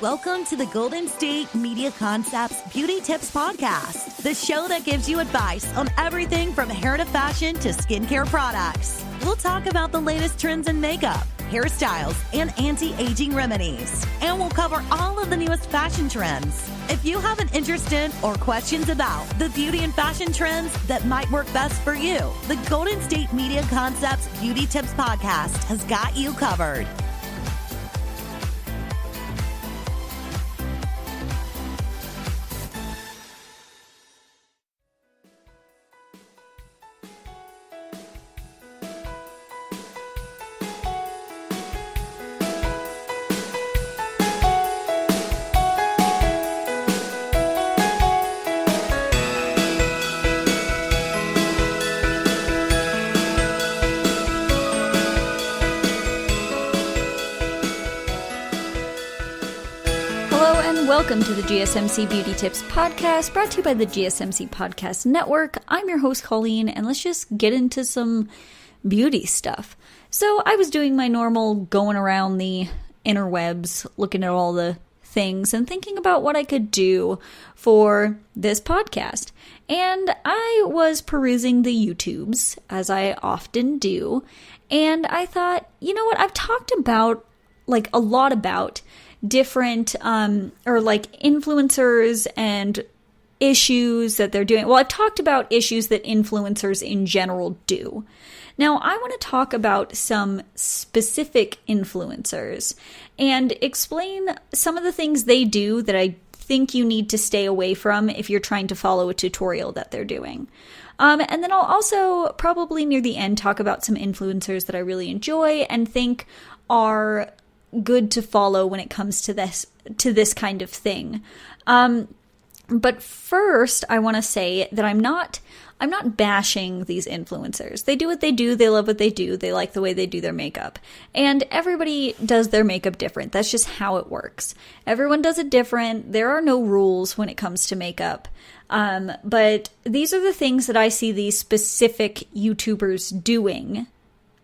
Welcome to the Golden State Media Concepts Beauty Tips Podcast, the show that gives you advice on everything from hair to fashion to skincare products. We'll talk about the latest trends in makeup, hairstyles, and anti-aging remedies. And we'll cover all of the newest fashion trends. If you have an interest in or questions about the beauty and fashion trends that might work best for you, the Golden State Media Concepts Beauty Tips Podcast has got you covered. Welcome to the GSMC Beauty Tips Podcast, brought to you by the GSMC Podcast Network. I'm your host, Colleen, and let's just get into some beauty stuff. So I was doing my normal going around the interwebs, looking at all the things and thinking about what I could do for this podcast. And I was perusing the YouTubes, as I often do, and I thought, you know what, I've talked about, a lot about different influencers and issues that they're doing. Well, I've talked about issues that influencers in general do. Now, I want to talk about some specific influencers and explain some of the things they do that I think you need to stay away from if you're trying to follow a tutorial that they're doing. And then I'll also probably near the end talk about some influencers that I really enjoy and think are good to follow when it comes to this kind of thing. But first, I want to say that I'm not bashing these influencers. They do what they do. They love what they do. They like the way they do their makeup. And everybody does their makeup different. That's just how it works. Everyone does it different. There are no rules when it comes to makeup. But these are the things that I see these specific YouTubers doing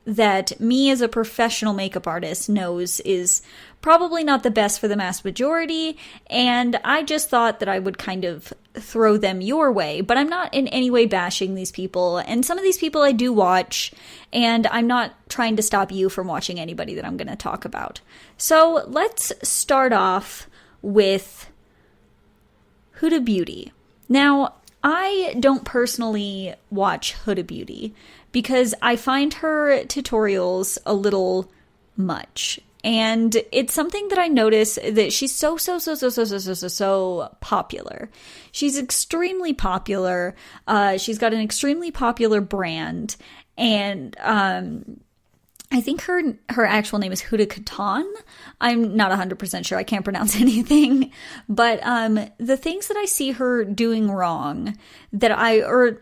that me as a professional makeup artist knows is probably not the best for the mass majority, and I just thought that I would kind of throw them your way, but I'm not in any way bashing these people, and some of these people I do watch, and I'm not trying to stop you from watching anybody that I'm going to talk about. So let's start off with Huda Beauty. Now, I don't personally watch Huda Beauty because I find her tutorials a little much. And it's something that I notice that she's so popular. She's extremely popular. She's got an extremely popular brand. And I think her actual name is Huda Katan. I'm not 100% sure. I can't pronounce anything. But the things that I see her doing wrong, I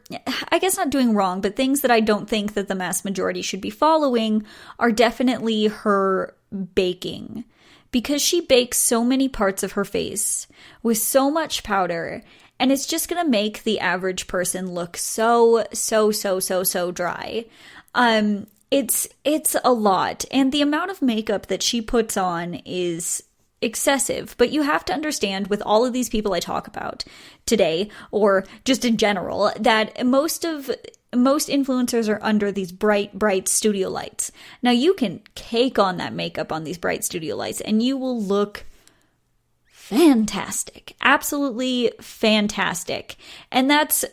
guess not doing wrong, but things that I don't think that the mass majority should be following are definitely her baking. Because she bakes so many parts of her face with so much powder, and it's just going to make the average person look so dry. It's a lot, and the amount of makeup that she puts on is excessive, but you have to understand with all of these people I talk about today, or just in general, that most influencers are under these bright studio lights. Now, you can cake on that makeup on these bright studio lights, and you will look fantastic, absolutely fantastic, and that's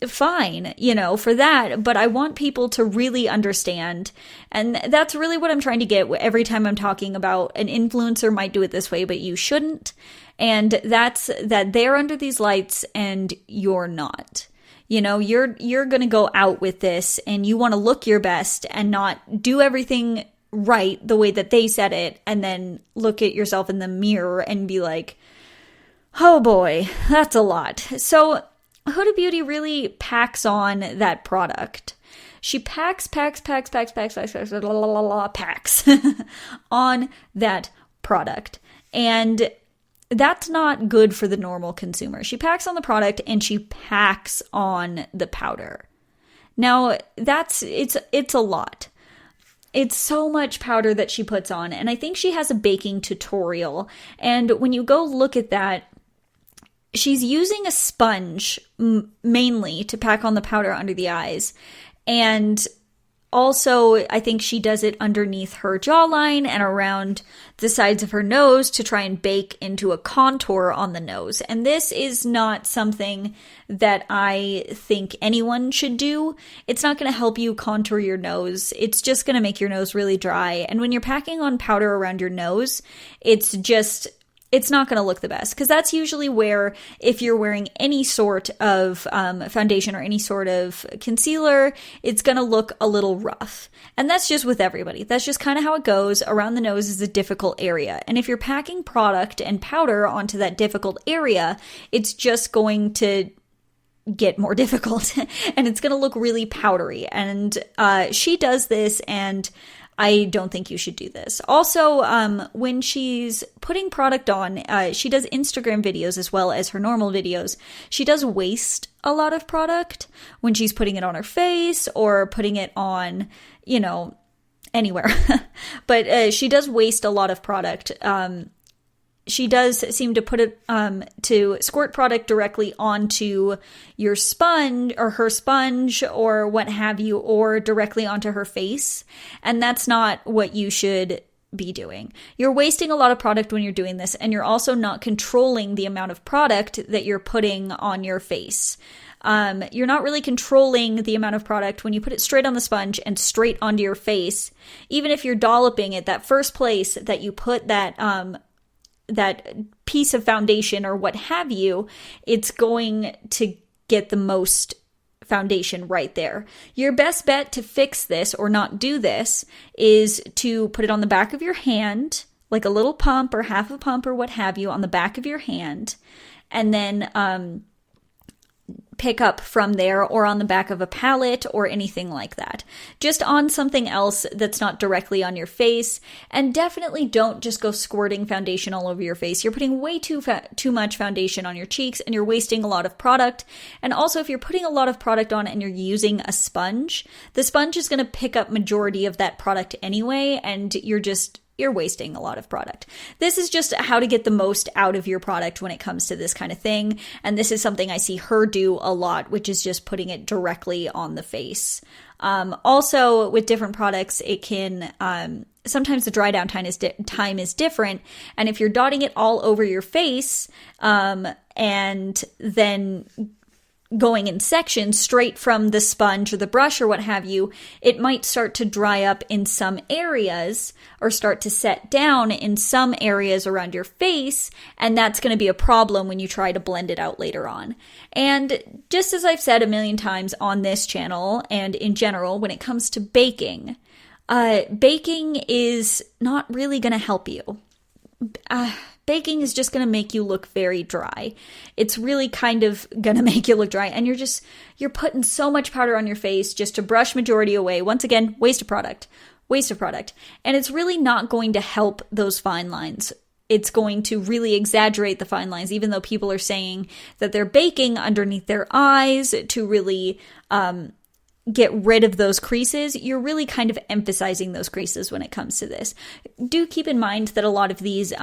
fine, for that, but I want people to really understand, and that's really what I'm trying to get every time I'm talking about an influencer might do it this way, but you shouldn't, and that's that they're under these lights and you're not. You're gonna go out with this and you want to look your best and not do everything right the way that they said it, and then look at yourself in the mirror and be like, oh boy, that's a lot. So Huda Beauty really packs on that product. She packs on that product. And that's not good for the normal consumer. She packs on the product and she packs on the powder. Now, it's a lot. It's so much powder that she puts on. And I think she has a baking tutorial. And when you go look at that, she's using a sponge mainly to pack on the powder under the eyes. And also, I think she does it underneath her jawline and around the sides of her nose to try and bake into a contour on the nose. And this is not something that I think anyone should do. It's not going to help you contour your nose. It's just going to make your nose really dry. And when you're packing on powder around your nose, it's not going to look the best, because that's usually where, if you're wearing any sort of foundation or any sort of concealer, it's going to look a little rough. And that's just with everybody. That's just kind of how it goes. Around the nose is a difficult area. And if you're packing product and powder onto that difficult area, it's just going to get more difficult and it's going to look really powdery. And she does this, and I don't think you should do this. Also, when she's putting product on, she does Instagram videos as well as her normal videos. She does waste a lot of product when she's putting it on her face or putting it on, anywhere. But she does waste a lot of product. She does seem to put it, to squirt product directly onto your sponge or her sponge or what have you, or directly onto her face. And that's not what you should be doing. You're wasting a lot of product when you're doing this, and you're also not controlling the amount of product that you're putting on your face. You're not really controlling the amount of product when you put it straight on the sponge and straight onto your face. Even if you're dolloping it, that first place that you put that piece of foundation or what have you, it's going to get the most foundation right there. Your best bet to fix this or not do this is to put it on the back of your hand, like a little pump or half a pump or what have you on the back of your hand, and then pick up from there, or on the back of a palette or anything like that. Just on something else that's not directly on your face. And definitely don't just go squirting foundation all over your face. You're putting way too much foundation on your cheeks, and you're wasting a lot of product. And also, if you're putting a lot of product on and you're using a sponge, the sponge is going to pick up majority of that product anyway, and you're wasting a lot of product. This is just how to get the most out of your product when it comes to this kind of thing. And this is something I see her do a lot, which is just putting it directly on the face. Also, with different products, it can, sometimes the dry down time is different. And if you're dotting it all over your face, and then going in sections straight from the sponge or the brush or what have you, it might start to dry up in some areas or start to set down in some areas around your face, and that's going to be a problem when you try to blend it out later on. And just as I've said a million times on this channel and in general, when it comes to baking, baking is not really going to help you. Baking is just going to make you look very dry. It's really kind of going to make you look dry. And you're putting so much powder on your face just to brush majority away. Once again, waste of product. And it's really not going to help those fine lines. It's going to really exaggerate the fine lines, even though people are saying that they're baking underneath their eyes to really get rid of those creases. You're really kind of emphasizing those creases when it comes to this. Do keep in mind that a lot of these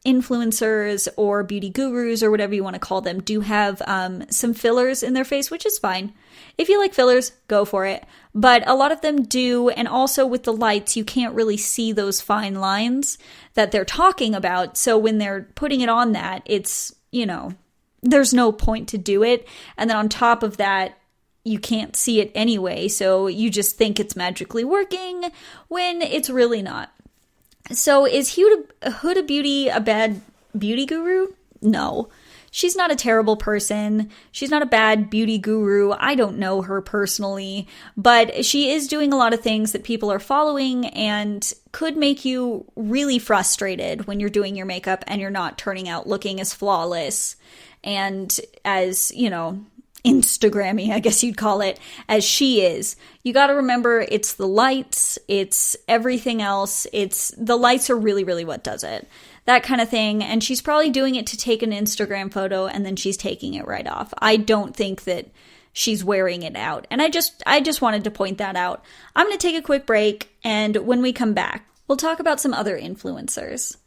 influencers or beauty gurus or whatever you want to call them do have some fillers in their face, which is fine. If you like fillers, go for it. But a lot of them do, and also with the lights, you can't really see those fine lines that they're talking about. So when they're putting it on that, it's, there's no point to do it. And then on top of that, you can't see it anyway, so you just think it's magically working when it's really not. So is Huda Beauty a bad beauty guru? No. She's not a terrible person. She's not a bad beauty guru. I don't know her personally, but she is doing a lot of things that people are following and could make you really frustrated when you're doing your makeup and you're not turning out looking as flawless and as, Instagrammy, I guess you'd call it, as she is. You got to remember, it's the lights, it's everything else. The lights are really, really what does it. That kind of thing. And she's probably doing it to take an Instagram photo and then she's taking it right off. I don't think that she's wearing it out. And I just wanted to point that out. I'm going to take a quick break, and when we come back, we'll talk about some other influencers.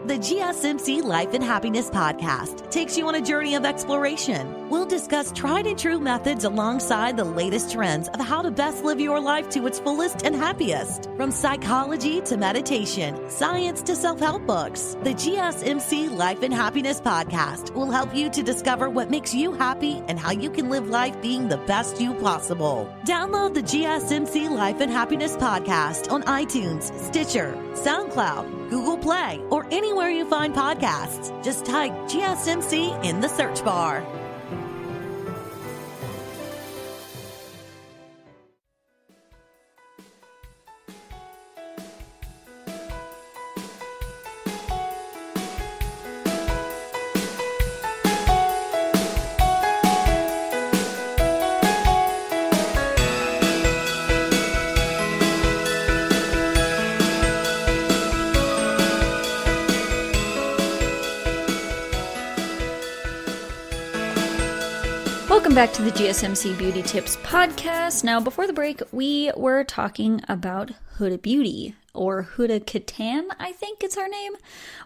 The GSMC Life and Happiness podcast takes you on a journey of exploration. We'll discuss tried and true methods alongside the latest trends of how to best live your life to its fullest and happiest. From psychology to meditation, science to self-help books, the GSMC Life and Happiness podcast will help you to discover what makes you happy and how you can live life being the best you possible. Download the GSMC Life and Happiness podcast on iTunes, Stitcher, SoundCloud, Google Play, or anywhere you find podcasts. Just type GSMC in the search bar. Welcome back to the GSMC Beauty Tips podcast. Now, before the break, we were talking about Huda Beauty, or Huda Katan, I think it's her name.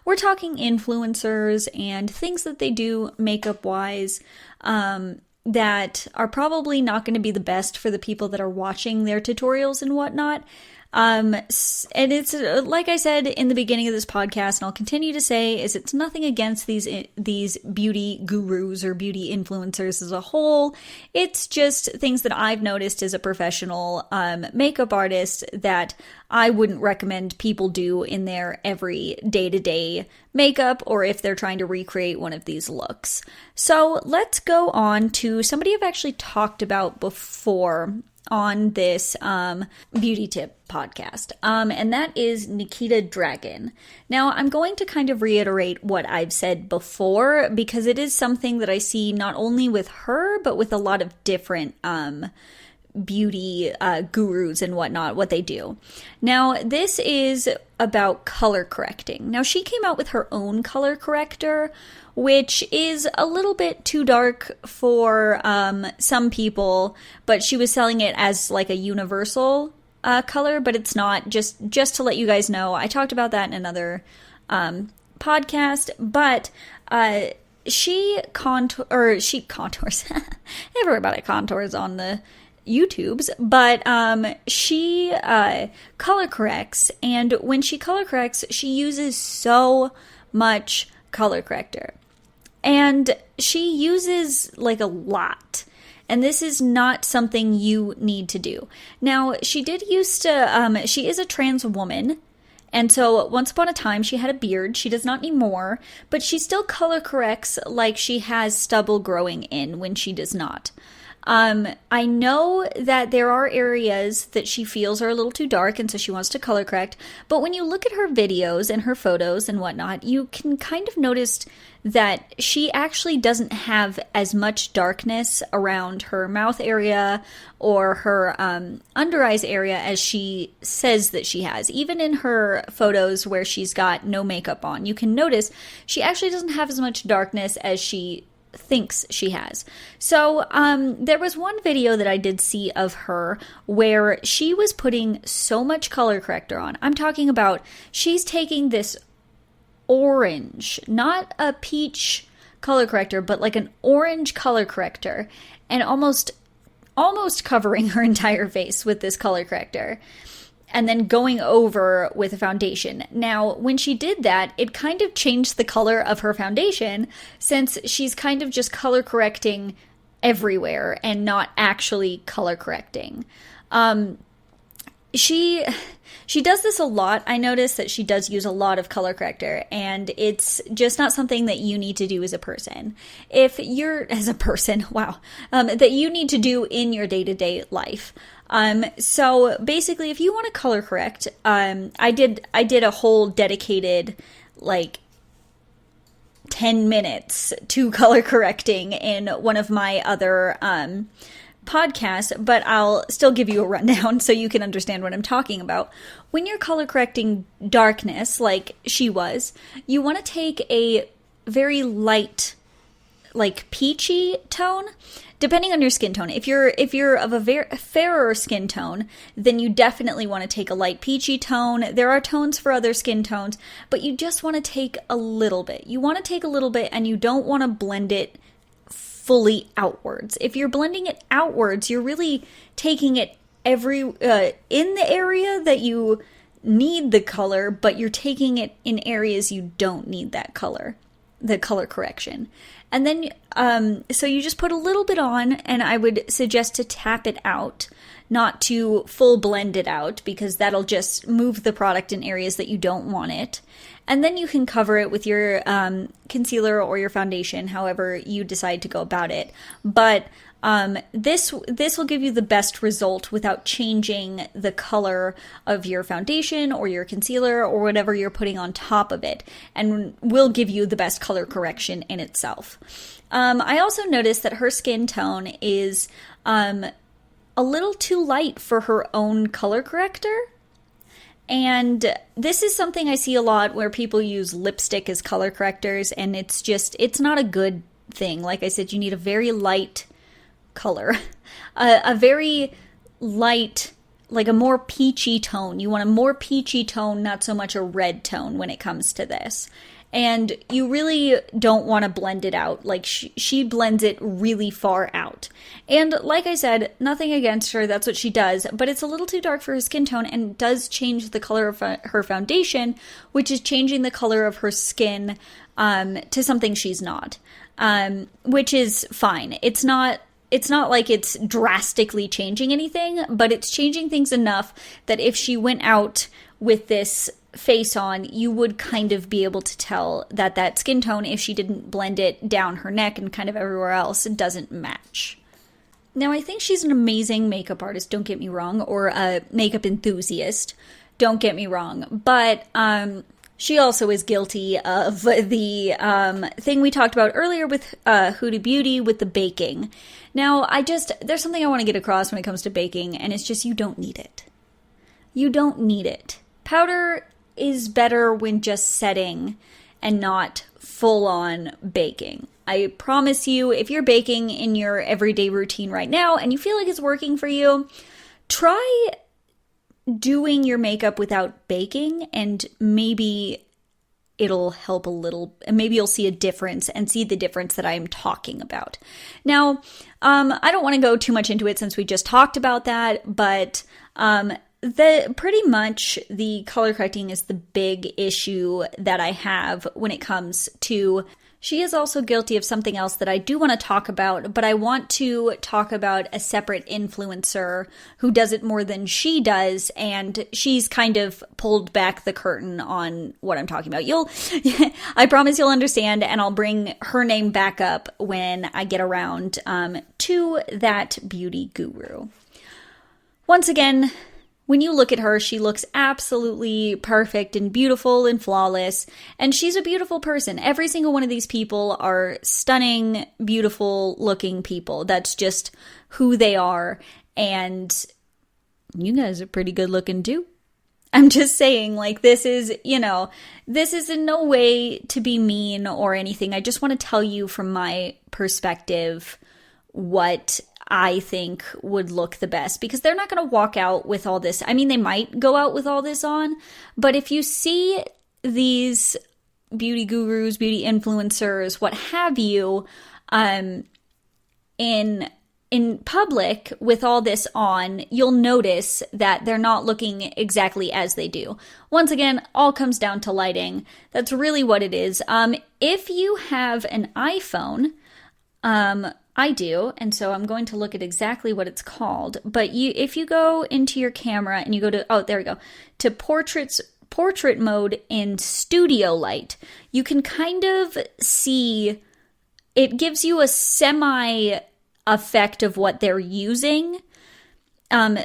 We're talking influencers and things that they do makeup-wise that are probably not going to be the best for the people that are watching their tutorials and whatnot. And it's, like I said in the beginning of this podcast, and I'll continue to say, is it's nothing against these beauty gurus or beauty influencers as a whole. It's just things that I've noticed as a professional makeup artist that I wouldn't recommend people do in their every day-to-day makeup, or if they're trying to recreate one of these looks. So let's go on to somebody I've actually talked about before on this beauty tip podcast, and that is Nikita Dragun. Now, I'm going to kind of reiterate what I've said before, because it is something that I see not only with her, but with a lot of different beauty gurus and whatnot, what they do. Now, this is about color correcting. Now, she came out with her own color corrector, which is a little bit too dark for some people, but she was selling it as like a universal color, but it's not. Just to let you guys know, I talked about that in another podcast, but she contours. Everybody contours on the YouTubes, but she color corrects, and when she color corrects, she uses so much color corrector. And she uses like a lot. And this is not something you need to do. Now, she did used to, she is a trans woman. And so once upon a time, she had a beard. She does not anymore. But she still color corrects like she has stubble growing in when she does not. I know that there are areas that she feels are a little too dark, and so she wants to color correct. But when you look at her videos and her photos and whatnot, you can kind of notice that she actually doesn't have as much darkness around her mouth area or her under eyes area as she says that she has. Even in her photos where she's got no makeup on, you can notice she actually doesn't have as much darkness as she thinks she has. So there was one video that I did see of her where she was putting so much color corrector on. I'm talking about she's taking this orange, not a peach color corrector, but like an orange color corrector, and almost covering her entire face with this color corrector, and then going over with a foundation. Now, when she did that, it kind of changed the color of her foundation, since she's kind of just color correcting everywhere and not actually color correcting. She does this a lot. I notice that she does use a lot of color corrector, and it's just not something that you need to do as a person. If you're, as a person, wow, that you need to do in your day-to-day life. So basically, if you want to color correct, I did a whole dedicated, like, 10 minutes to color correcting in one of my other podcast, but I'll still give you a rundown so you can understand what I'm talking about. When you're color correcting darkness, like she was, you want to take a very light, like peachy tone, depending on your skin tone. If you're of a very fairer skin tone, then you definitely want to take a light peachy tone. There are tones for other skin tones, but you just want to take a little bit. You want to take a little bit, and you don't want to blend it fully outwards. If you're blending it outwards, you're really taking it in the area that you need the color, but you're taking it in areas you don't need that color, the color correction. And then, so you just put a little bit on, and I would suggest to tap it out, not to full blend it out, because that'll just move the product in areas that you don't want it. And then you can cover it with your concealer or your foundation, however you decide to go about it. But this will give you the best result without changing the color of your foundation or your concealer or whatever you're putting on top of it, and will give you the best color correction in itself. I also noticed that her skin tone is a little too light for her own color corrector. And this is something I see a lot where people use lipstick as color correctors, and it's not a good thing. Like I said, you need a very light color, a very light, like a more peachy tone. You want a more peachy tone, not so much a red tone when it comes to this. And you really don't want to blend it out. Like she blends it really far out. And like I said, nothing against her, that's what she does, but it's a little too dark for her skin tone and does change the color of her foundation, which is changing the color of her skin to something she's not, which is fine. It's not like it's drastically changing anything, but it's changing things enough that if she went out with this face on, you would kind of be able to tell that skin tone, if she didn't blend it down her neck and kind of everywhere else, it doesn't match. Now, I think she's an amazing makeup artist, don't get me wrong, or a makeup enthusiast, don't get me wrong, but she also is guilty of the thing we talked about earlier with Huda Beauty with the baking. Now, there's something I want to get across when it comes to baking, and it's just you don't need it. You don't need it. Powder is better when just setting and not full-on baking. I promise you, if you're baking in your everyday routine right now and you feel like it's working for you, try doing your makeup without baking, and maybe it'll help a little, and maybe you'll see a difference and see the difference that I'm talking about. Now, I don't want to go too much into it since we just talked about that, but pretty much the color correcting is the big issue that I have when it comes to. She is also guilty of something else that I do want to talk about, but I want to talk about a separate influencer who does it more than she does, and she's kind of pulled back the curtain on what I'm talking about. I promise you'll understand, and I'll bring her name back up when I get around to that beauty guru. Once again, when you look at her, she looks absolutely perfect and beautiful and flawless, and she's a beautiful person. Every single one of these people are stunning, beautiful looking people. That's just who they are, and you guys are pretty good looking too. I'm just saying, like, this is in no way to be mean or anything. I just want to tell you from my perspective what I think would look the best, because they're not going to walk out with all this. I mean, they might go out with all this on, but if you see these beauty gurus, beauty influencers, what have you, in public with all this on, you'll notice that they're not looking exactly as they do. Once again, all comes down to lighting. That's really what it is. If you have an iPhone, I do, and so I'm going to look at exactly what it's called. But if you go into your camera and you go to portrait mode in studio light, you can kind of see, it gives you a semi effect of what they're using.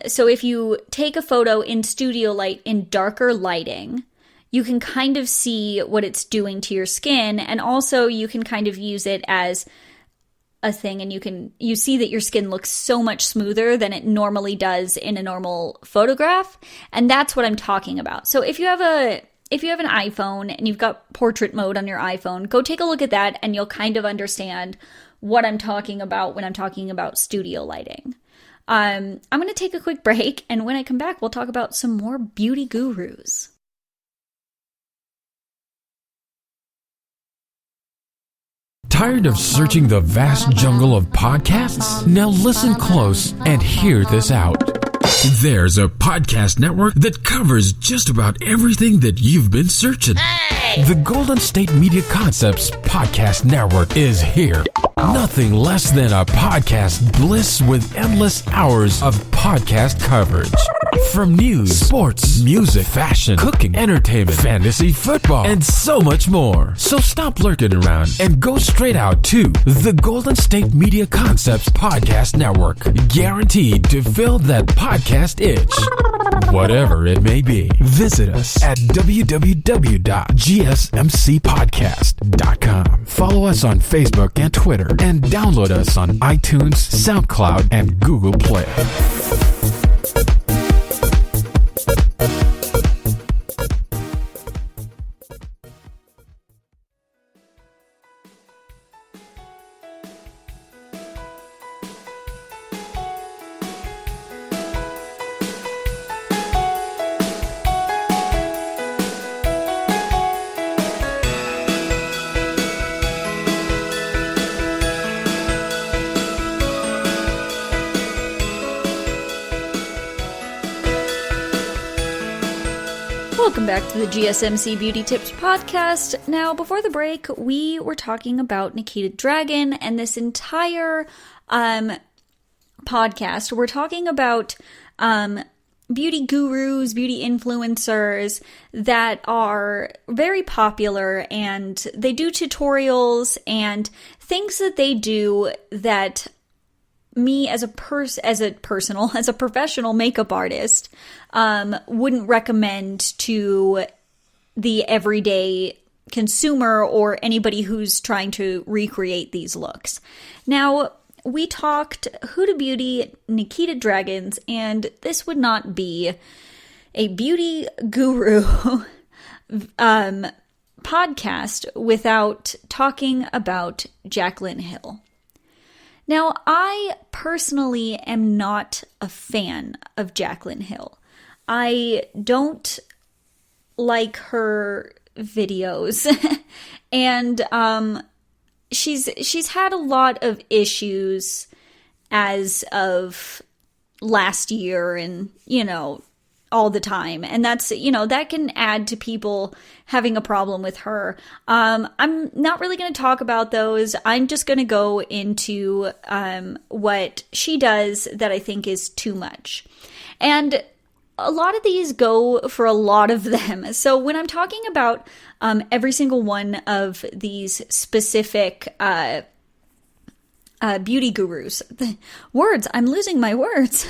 So if you take a photo in studio light in darker lighting, you can kind of see what it's doing to your skin, and also you can kind of use it as a thing and you see that your skin looks so much smoother than it normally does in a normal photograph. And that's what I'm talking about. So if you have an iPhone and you've got portrait mode on your iPhone, go take a look at that and you'll kind of understand what I'm talking about when I'm talking about studio lighting. I'm going to take a quick break, and when I come back, we'll talk about some more beauty gurus. Tired of searching the vast jungle of podcasts? Now listen close and hear this out. There's a podcast network that covers just about everything that you've been searching. Hey! The Golden State Media Concepts Podcast Network is here. Nothing less than a podcast bliss with endless hours of podcast coverage. From news, sports, music, fashion, cooking, entertainment, fantasy, football, and so much more. So stop lurking around and go straight out to the Golden State Media Concepts Podcast Network. Guaranteed to fill that podcast itch. Whatever it may be. Visit us at www.gsmcpodcast.com. Follow us on Facebook and Twitter, and download us on iTunes, SoundCloud, and Google Play. Welcome back to the GSMC Beauty Tips Podcast. Now, before the break, we were talking about Nikita Dragun, and this entire podcast, we're talking about beauty gurus, beauty influencers that are very popular, and they do tutorials and things that they do that me as a professional makeup artist wouldn't recommend to the everyday consumer or anybody who's trying to recreate these looks. Now, we talked Huda Beauty, Nikita Dragun, and this would not be a beauty guru podcast without talking about Jaclyn Hill. Now, I personally am not a fan of Jaclyn Hill. I don't like her videos, and she's had a lot of issues as of last year, and all the time, and that's that can add to people having a problem with her. I'm not really going to talk about those. I'm just going to go into what she does that I think is too much, and a lot of these go for a lot of them. So when I'm talking about every single one of these specific beauty gurus, I'm losing my words.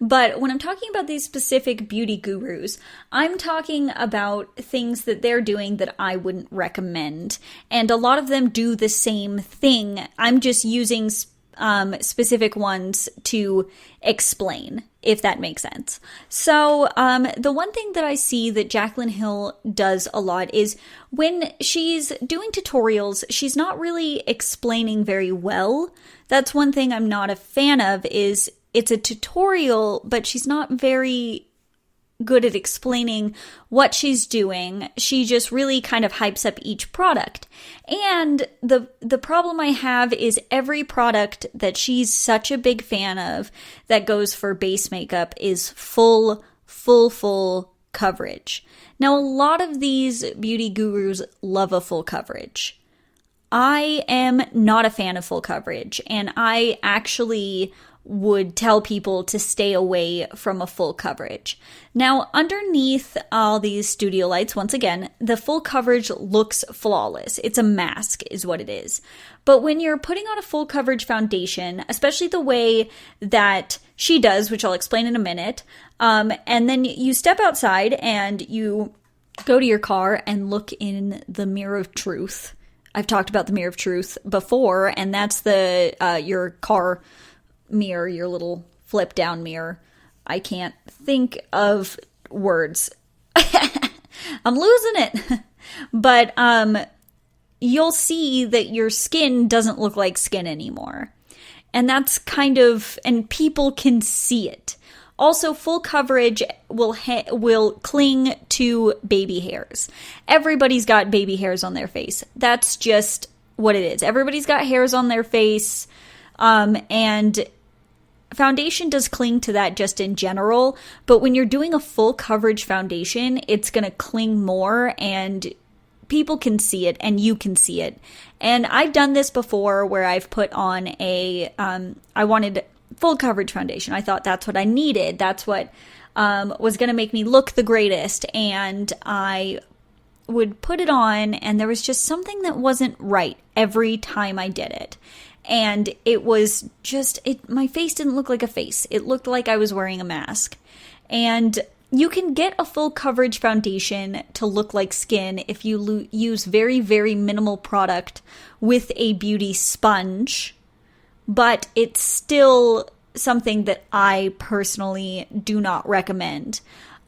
But when I'm talking about these specific beauty gurus, I'm talking about things that they're doing that I wouldn't recommend. And a lot of them do the same thing. I'm just using specific ones to explain, if that makes sense. So the one thing that I see that Jaclyn Hill does a lot is when she's doing tutorials, she's not really explaining very well. That's one thing I'm not a fan of, is it's a tutorial, but she's not very good at explaining what she's doing. She just really kind of hypes up each product. And the problem I have is every product that she's such a big fan of that goes for base makeup is full coverage. Now, a lot of these beauty gurus love a full coverage. I am not a fan of full coverage, and I actually would tell people to stay away from a full coverage. Now, underneath all these studio lights, once again, the full coverage looks flawless. It's a mask is what it is. But when you're putting on a full coverage foundation, especially the way that she does, which I'll explain in a minute, and then you step outside and you go to your car and look in the mirror of truth, I've talked about the mirror of truth before, and that's your car mirror, your little flip down mirror. I can't think of words. I'm losing it. But you'll see that your skin doesn't look like skin anymore. And that's and people can see it. Also, full coverage will cling to baby hairs. Everybody's got baby hairs on their face. That's just what it is. Everybody's got hairs on their face, and foundation does cling to that just in general. But when you're doing a full coverage foundation, it's going to cling more, and people can see it, and you can see it. And I've done this before where I've put on I wanted full coverage foundation. I thought that's what I needed. That's what was going to make me look the greatest. And I would put it on, and there was just something that wasn't right every time I did it. And it was just, my face didn't look like a face. It looked like I was wearing a mask. And you can get a full coverage foundation to look like skin if you use very, very minimal product with a beauty sponge. But it's still something that I personally do not recommend.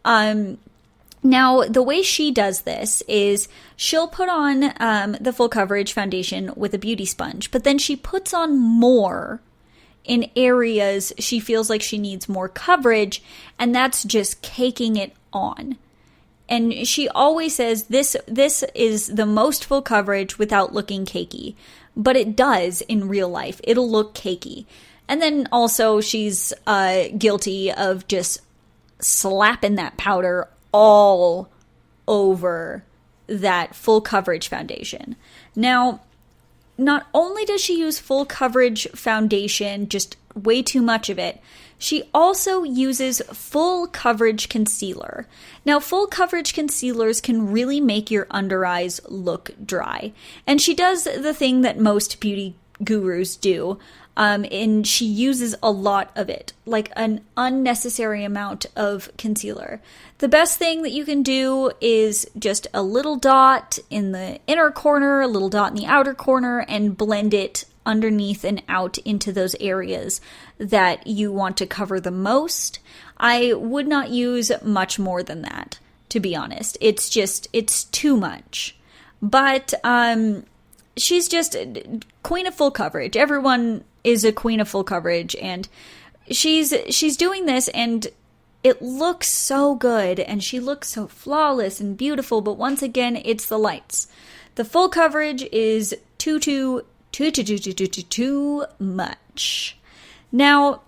Now, the way she does this is she'll put on the full coverage foundation with a beauty sponge, but then she puts on more in areas she feels like she needs more coverage, and that's just caking it on. And she always says this is the most full coverage without looking cakey. But it does in real life. It'll look cakey. And then also she's guilty of just slapping that powder all over that full coverage foundation. Now, not only does she use full coverage foundation, just way too much of it, she also uses full coverage concealer. Now, full coverage concealers can really make your under eyes look dry. And she does the thing that most beauty gurus do, and she uses a lot of it, like an unnecessary amount of concealer. The best thing that you can do is just a little dot in the inner corner, a little dot in the outer corner, and blend it underneath and out into those areas that you want to cover the most. I would not use much more than that, to be honest. It's too much. But she's just queen of full coverage. Everyone is a queen of full coverage, and she's doing this, and it looks so good, and she looks so flawless and beautiful, but once again, it's the lights. The full coverage is too much. Now,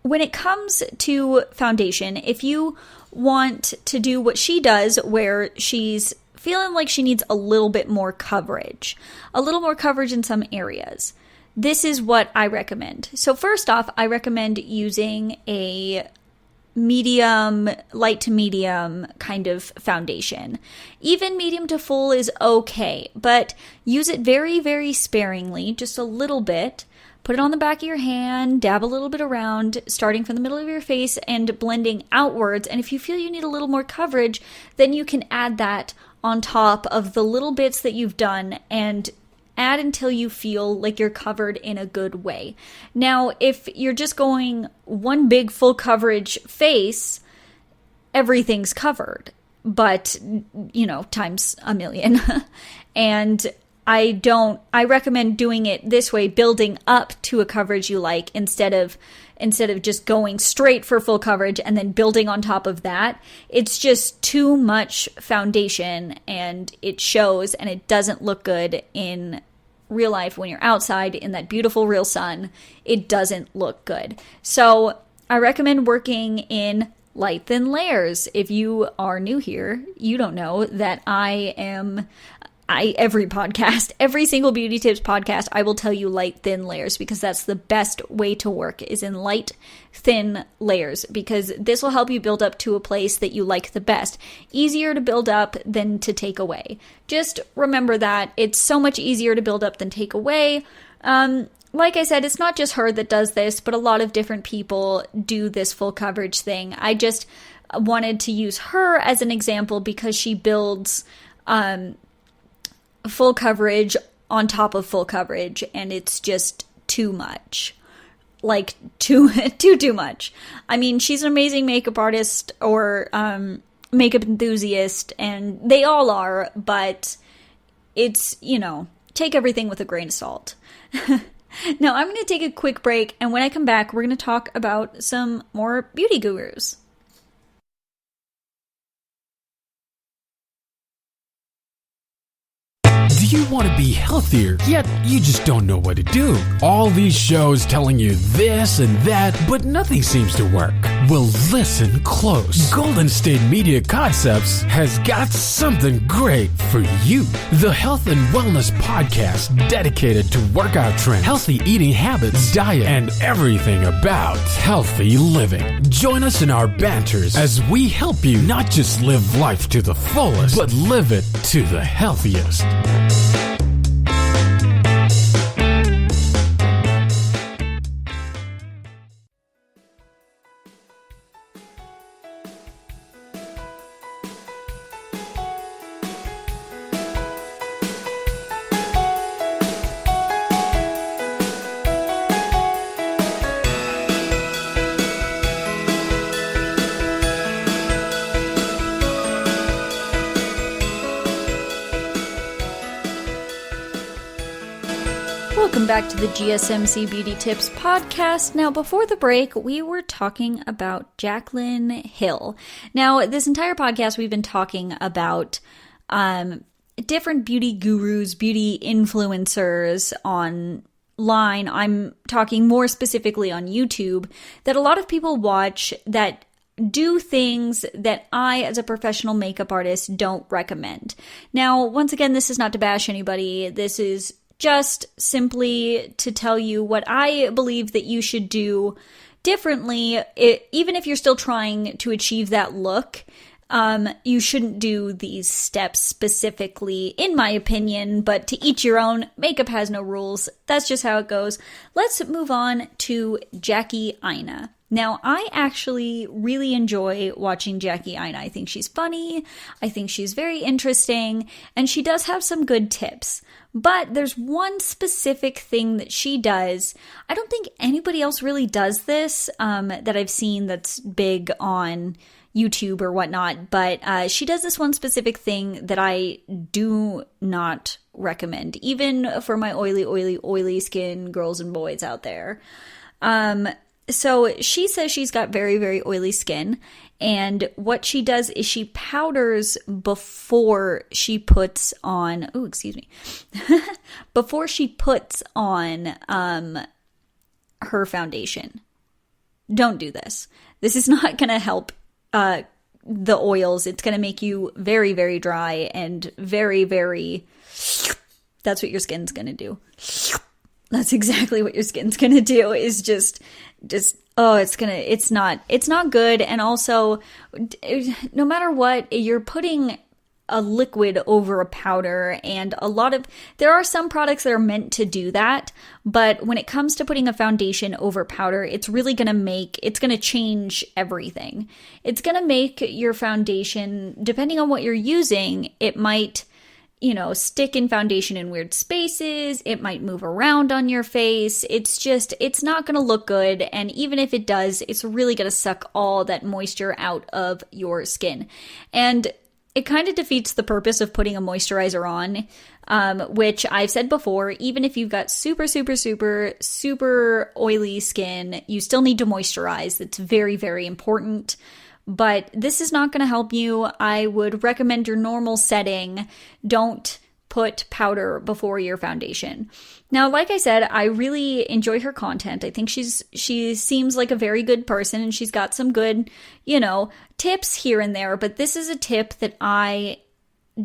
when it comes to foundation, if you want to do what she does, where she's feeling like she needs a little bit more coverage in some areas, this is what I recommend. So first off, I recommend using a medium, light to medium kind of foundation. Even medium to full is okay, but use it very, very sparingly, just a little bit. Put it on the back of your hand, dab a little bit around, starting from the middle of your face and blending outwards. And if you feel you need a little more coverage, then you can add that on top of the little bits that you've done and add until you feel like you're covered in a good way. Now, if you're just going one big full coverage face, everything's covered, but, times a million. And I recommend doing it this way, building up to a coverage you like instead of just going straight for full coverage and then building on top of that. It's just too much foundation, and it shows, and it doesn't look good in real life when you're outside in that beautiful real sun. It doesn't look good. So I recommend working in light thin layers. If you are new here, you don't know that every single beauty tips podcast, I will tell you light thin layers, because that's the best way to work, is in light thin layers, because this will help you build up to a place that you like the best. Easier to build up than to take away. Just remember that it's so much easier to build up than take away. Like I said, it's not just her that does this, but a lot of different people do this full coverage thing. I just wanted to use her as an example because she builds full coverage on top of full coverage, and it's just too much. Like, too much. I mean, she's an amazing makeup artist or makeup enthusiast, and they all are, but it's, take everything with a grain of salt. Now, I'm going to take a quick break, and when I come back, we're going to talk about some more beauty gurus. Do you want to be healthier, yet you just don't know what to do? All these shows telling you this and that, but nothing seems to work. Well, listen close. Golden State Media Concepts has got something great for you. The Health and Wellness Podcast dedicated to workout trends, healthy eating habits, diet, and everything about healthy living. Join us in our banters as we help you not just live life to the fullest, but live it to the healthiest. Welcome back to the GSMC Beauty Tips podcast. Now, before the break, we were talking about Jaclyn Hill. Now, this entire podcast, we've been talking about different beauty gurus, beauty influencers online. I'm talking more specifically on YouTube, that a lot of people watch that do things that I, as a professional makeup artist, don't recommend. Now, once again, this is not to bash anybody. This is just simply to tell you what I believe that you should do differently. Even if you're still trying to achieve that look, you shouldn't do these steps specifically, in my opinion, but to each your own. Makeup has no rules. That's just how it goes. Let's move on to Jackie Aina. Now, I actually really enjoy watching Jackie Aina. I think she's funny, I think she's very interesting, and she does have some good tips. But there's one specific thing that she does. I don't think anybody else really does this that I've seen that's big on YouTube or whatnot, but she does this one specific thing that I do not recommend, even for my oily skin girls and boys out there. So she says she's got very, very oily skin, and what she does is she powders before she puts on, before she puts on her foundation. Don't do this. This is not going to help the oils. It's going to make you very, very dry and very, very, that's what your skin's going to do. That's exactly what your skin's gonna do, is just it's not good. And also, no matter what, you're putting a liquid over a powder, and there are some products that are meant to do that, but when it comes to putting a foundation over powder, it's gonna change everything. It's gonna make your foundation, depending on what you're using, it might stick in foundation in weird spaces. It might move around on your face. It's not going to look good. And even if it does, it's really going to suck all that moisture out of your skin. And it kind of defeats the purpose of putting a moisturizer on, which I've said before, even if you've got super, super, super, super oily skin, you still need to moisturize. That's very, very important. But this is not going to help you. I would recommend your normal setting. Don't put powder before your foundation. Now, like I said, I really enjoy her content. I think she seems like a very good person, and she's got some good, tips here and there. But this is a tip that I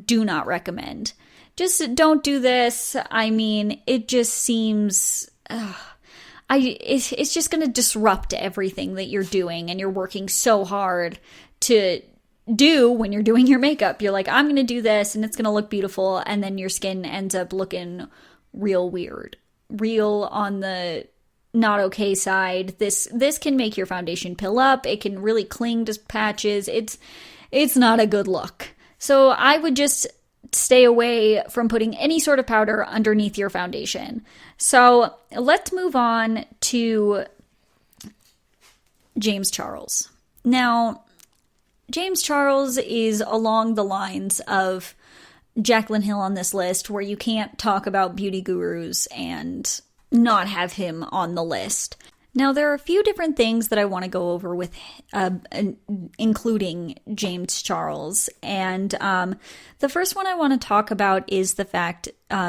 do not recommend. Just don't do this. I mean, it just seems it's just going to disrupt everything that you're doing and you're working so hard to do when you're doing your makeup. You're like, I'm going to do this and it's going to look beautiful, and then your skin ends up looking real weird, real on the not okay side. This can make your foundation pill up. It can really cling to patches. It's not a good look. So I would just stay away from putting any sort of powder underneath your foundation. So let's move on to James Charles. Now, James Charles is along the lines of Jaclyn Hill on this list, where you can't talk about beauty gurus and not have him on the list. Now, there are a few different things that I want to go over with, including James Charles. And the first one I want to talk about is the fact,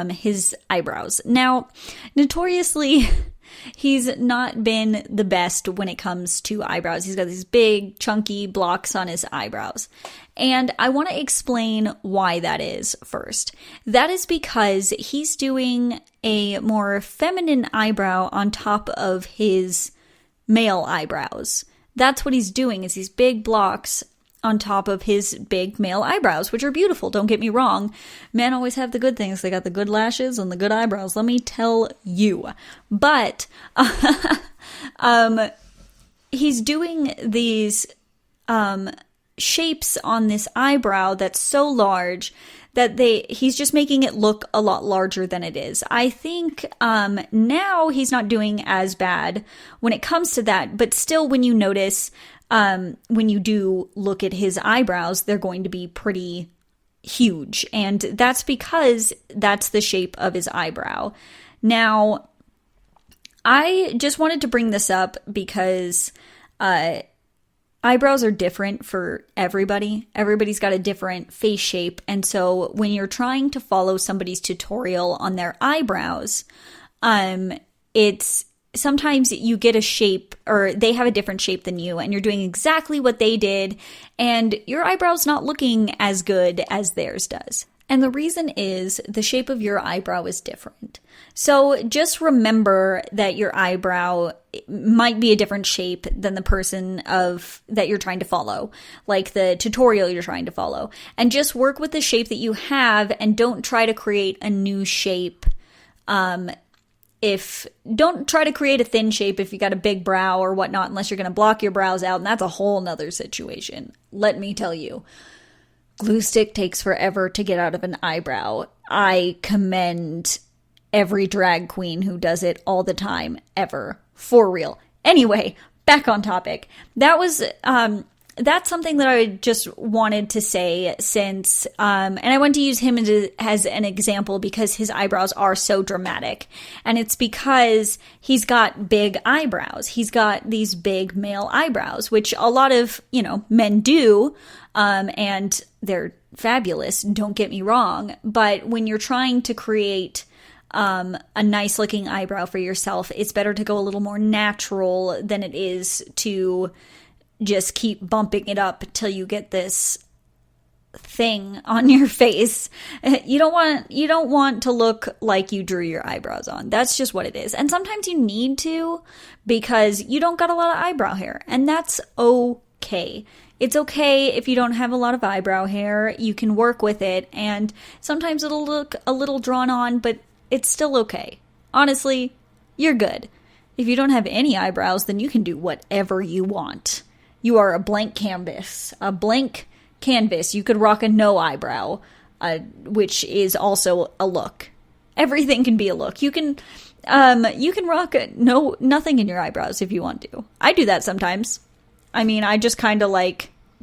his eyebrows. Now, notoriously, he's not been the best when it comes to eyebrows. He's got these big, chunky blocks on his eyebrows. And I want to explain why that is first. That is because he's doing a more feminine eyebrow on top of his male eyebrows. That's what he's doing, is these big blocks on top of his big male eyebrows, which are beautiful, don't get me wrong. Men always have the good things. They got the good lashes and the good eyebrows, let me tell you. But he's doing these shapes on this eyebrow that's so large that he's just making it look a lot larger than it is. I think now he's not doing as bad when it comes to that, but still, when you notice, when you do look at his eyebrows, they're going to be pretty huge, and that's because that's the shape of his eyebrow. Now, I just wanted to bring this up because eyebrows are different for everybody. Everybody's got a different face shape. And so when you're trying to follow somebody's tutorial on their eyebrows, it's sometimes you get a shape, or they have a different shape than you, and you're doing exactly what they did, and your eyebrow's not looking as good as theirs does. And the reason is the shape of your eyebrow is different. So just remember that your eyebrow might be a different shape than the person that you're trying to follow, like the tutorial you're trying to follow. And just work with the shape that you have, and don't try to create a new shape. Don't try to create a thin shape if you got a big brow or whatnot, unless you're going to block your brows out, and that's a whole nother situation. Let me tell you. Glue stick takes forever to get out of an eyebrow. I commend every drag queen who does it all the time, ever. For real. Anyway, back on topic. That's something that I just wanted to say since, and I want to use him as an example because his eyebrows are so dramatic. And it's because he's got big eyebrows. He's got these big male eyebrows, which a lot of, men do. And they're fabulous, don't get me wrong. But when you're trying to create a nice looking eyebrow for yourself, it's better to go a little more natural than it is to just keep bumping it up till you get this thing on your face. You don't want to look like you drew your eyebrows on. That's just what it is. And sometimes you need to, because you don't got a lot of eyebrow hair, and that's okay. It's okay if you don't have a lot of eyebrow hair. You can work with it, and sometimes it'll look a little drawn on, but it's still okay. Honestly, you're good. If you don't have any eyebrows, then you can do whatever you want. You are a blank canvas. A blank canvas. You could rock a no eyebrow, which is also a look. Everything can be a look. You can rock nothing in your eyebrows if you want to. I do that sometimes. I mean, I just kind of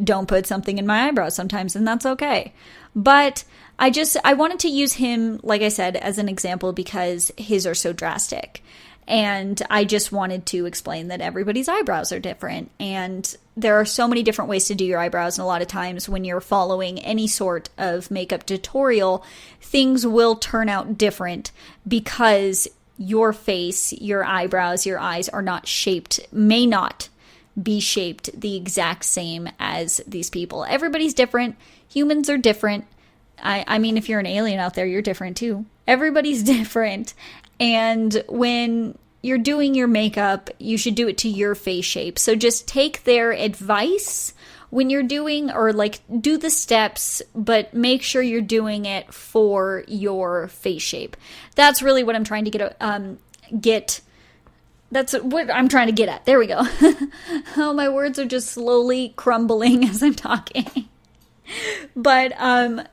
don't put something in my eyebrows sometimes, and that's okay. But I wanted to use him, like I said, as an example because his are so drastic. And I just wanted to explain that everybody's eyebrows are different. And there are so many different ways to do your eyebrows. And a lot of times when you're following any sort of makeup tutorial, things will turn out different because your face, your eyebrows, your eyes are not shaped, may not be shaped the exact same as these people. Everybody's different. Humans are different. I mean, if you're an alien out there, you're different too. Everybody's different. And when you're doing your makeup, you should do it to your face shape. So just take their advice when you're doing, or do the steps, but make sure you're doing it for your face shape. That's really what I'm trying to get. That's what I'm trying to get at. There we go. Oh, my words are just slowly crumbling as I'm talking. But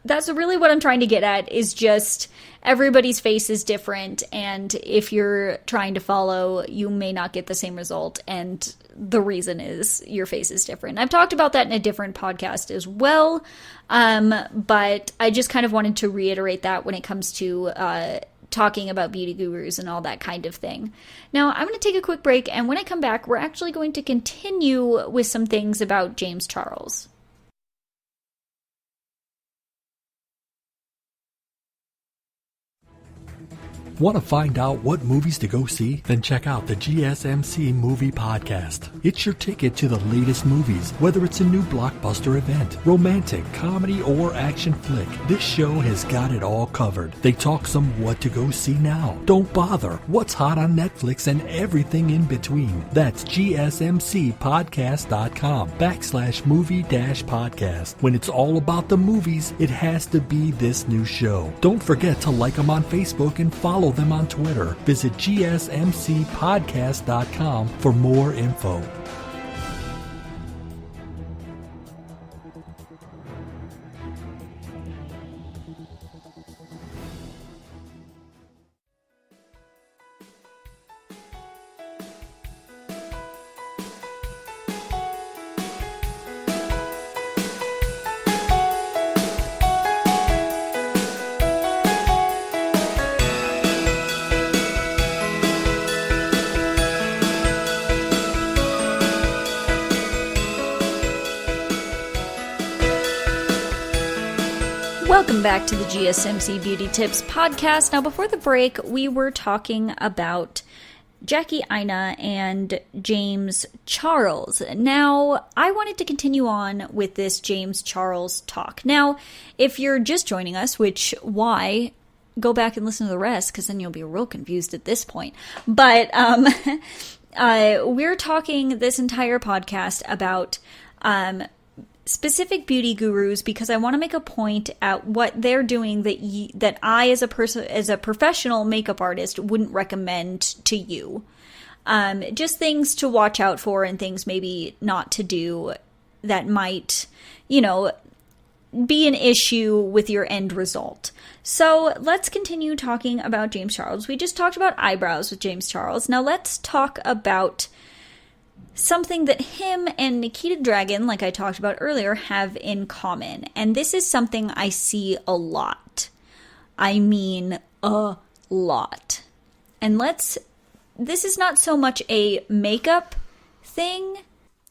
that's really what I'm trying to get at, is just everybody's face is different, and if you're trying to follow, you may not get the same result, and the reason is your face is different. I've talked about that in a different podcast as well, but I just kind of wanted to reiterate that when it comes to talking about beauty gurus and all that kind of thing. Now, I'm going to take a quick break, and when I come back, we're actually going to continue with some things about James Charles. Want to find out what movies to go see? Then check out the GSMC Movie Podcast. It's your ticket to the latest movies, whether it's a new blockbuster event, romantic, comedy, or action flick. This show has got it all covered. They talk some what to go see now, don't bother, what's hot on Netflix, and everything in between. That's gsmcpodcast.com/movie-podcast. When it's all about the movies, it has to be this new show. Don't forget to like them on Facebook and follow them on Twitter. Visit gsmcpodcast.com for more info. Welcome back to the GSMC Beauty Tips podcast. Now, before the break, we were talking about Jackie Aina and James Charles. Now, I wanted to continue on with this James Charles talk. Now, if you're just joining us, which why, go back and listen to the rest, because then you'll be real confused at this point. But we're talking this entire podcast about specific beauty gurus, because I want to make a point at what they're doing that I, as a professional makeup artist, wouldn't recommend to you. Just things to watch out for and things maybe not to do that might, be an issue with your end result. So let's continue talking about James Charles. We just talked about eyebrows with James Charles. Now let's talk about something that him and Nikita Dragun, like I talked about earlier, have in common. And this is something I see a lot. I mean, a lot. And this is not so much a makeup thing,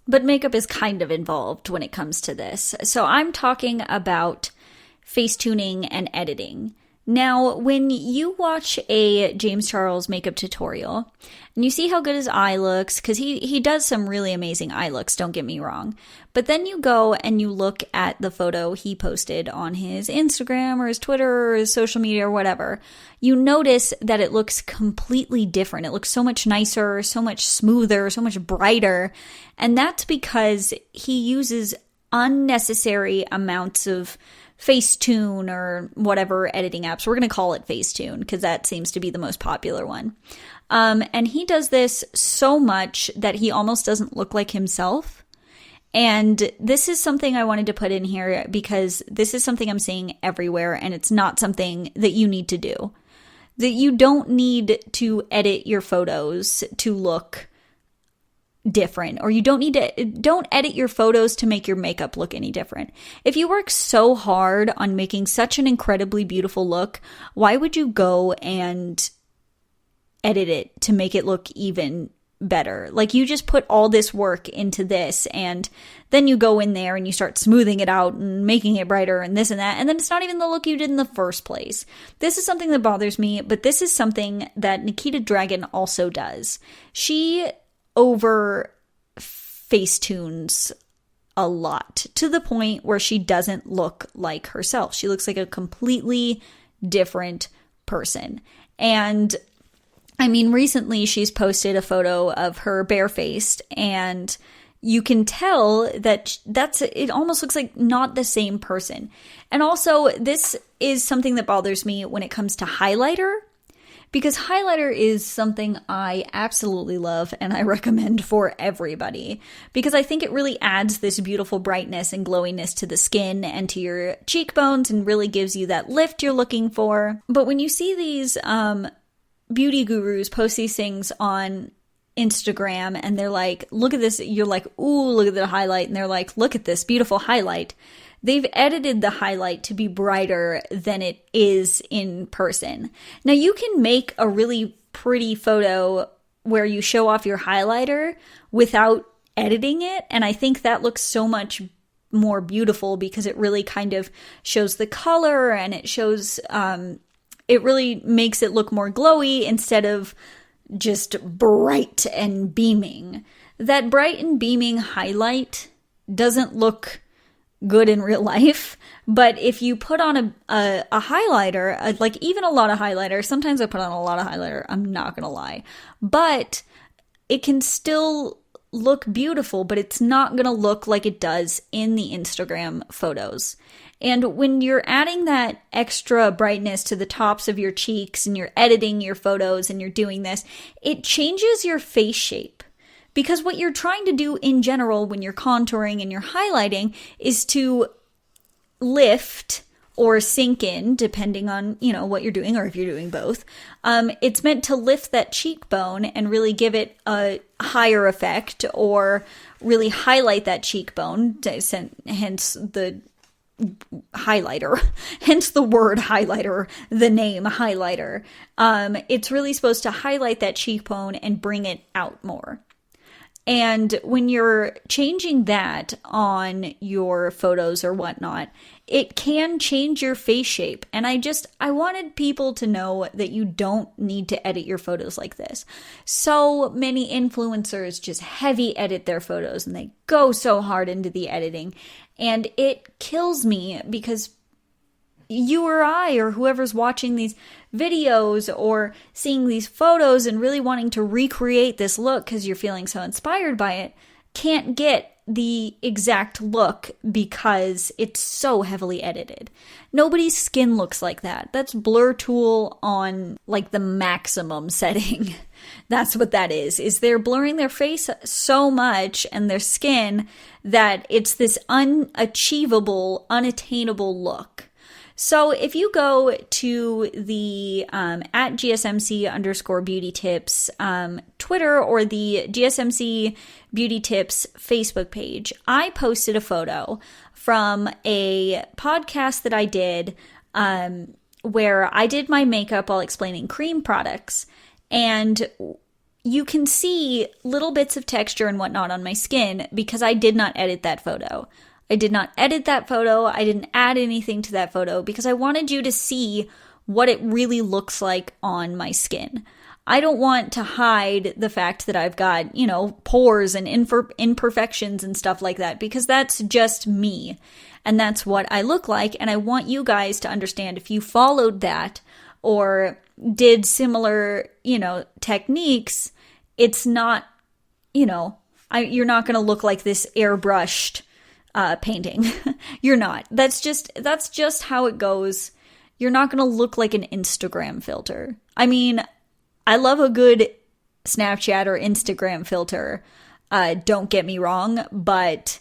but makeup is kind of involved when it comes to this. So I'm talking about face tuning and editing. Now, when you watch a James Charles makeup tutorial, and you see how good his eye looks, because he does some really amazing eye looks, don't get me wrong, but then you go and you look at the photo he posted on his Instagram or his Twitter or his social media or whatever, you notice that it looks completely different. It looks so much nicer, so much smoother, so much brighter, and that's because he uses unnecessary amounts of Facetune or whatever editing apps. We're going to call it Facetune because that seems to be the most popular one. And he does this so much that he almost doesn't look like himself. And this is something I wanted to put in here because this is something I'm seeing everywhere, and it's not something that you need to do. That you don't need to edit your photos to look different, or you don't edit your photos to make your makeup look any different. If you work so hard on making such an incredibly beautiful look, why would you go and edit it to make it look even better? Like, you just put all this work into this, and then you go in there and you start smoothing it out and making it brighter and this and that, and then it's not even the look you did in the first place. This is something that bothers me, but this is something that Nikita Dragun also does. She over facetunes a lot, to the point where she doesn't look like herself. She looks like a completely different person. And I mean, recently she's posted a photo of her barefaced, and you can tell that it almost looks like not the same person. And also, this is something that bothers me when it comes to highlighter, because highlighter is something I absolutely love and I recommend for everybody, because I think it really adds this beautiful brightness and glowiness to the skin and to your cheekbones and really gives you that lift you're looking for. But when you see these beauty gurus post these things on Instagram and they're like, look at this, you're like, ooh, look at the highlight, and they're like, look at this beautiful highlight. They've edited the highlight to be brighter than it is in person. Now, you can make a really pretty photo where you show off your highlighter without editing it, and I think that looks so much more beautiful because it really kind of shows the color, and it shows, it really makes it look more glowy instead of just bright and beaming. That bright and beaming highlight doesn't look good in real life, but if you put on a highlighter, like even a lot of highlighter, sometimes I put on a lot of highlighter, I'm not gonna lie, but it can still look beautiful, but it's not gonna look like it does in the Instagram photos. And when you're adding that extra brightness to the tops of your cheeks and you're editing your photos and you're doing this, it changes your face shape. Because what you're trying to do in general when you're contouring and you're highlighting is to lift or sink in, depending on, you know, what you're doing or if you're doing both. It's meant to lift that cheekbone and really give it a higher effect or really highlight that cheekbone, hence the highlighter, hence the word highlighter, the name highlighter. It's really supposed to highlight that cheekbone and bring it out more. And when you're changing that on your photos or whatnot, it can change your face shape. And I wanted people to know that you don't need to edit your photos like this. So many influencers just heavy edit their photos and they go so hard into the editing. And it kills me because you or I or whoever's watching these videos or seeing these photos and really wanting to recreate this look because you're feeling so inspired by it can't get the exact look because it's so heavily edited. Nobody's skin looks like that. That's Blur Tool on like the maximum setting. That's what that is they're blurring their face so much and their skin that it's this unachievable, unattainable look. So if you go to the at GSMC _beauty tips Twitter or the GSMC Beauty Tips Facebook page, I posted a photo from a podcast that I did where I did my makeup while explaining cream products. And you can see little bits of texture and whatnot on my skin because I did not edit that photo. I did not edit that photo. I didn't add anything to that photo because I wanted you to see what it really looks like on my skin. I don't want to hide the fact that I've got, you know, pores and imperfections and stuff like that because that's just me and that's what I look like. And I want you guys to understand if you followed that or did similar, you know, techniques, it's not, you know, you're not going to look like this airbrushed painting. You're not. That's just how it goes. You're not going to look like an Instagram filter. I mean, I love a good Snapchat or Instagram filter. Don't get me wrong, but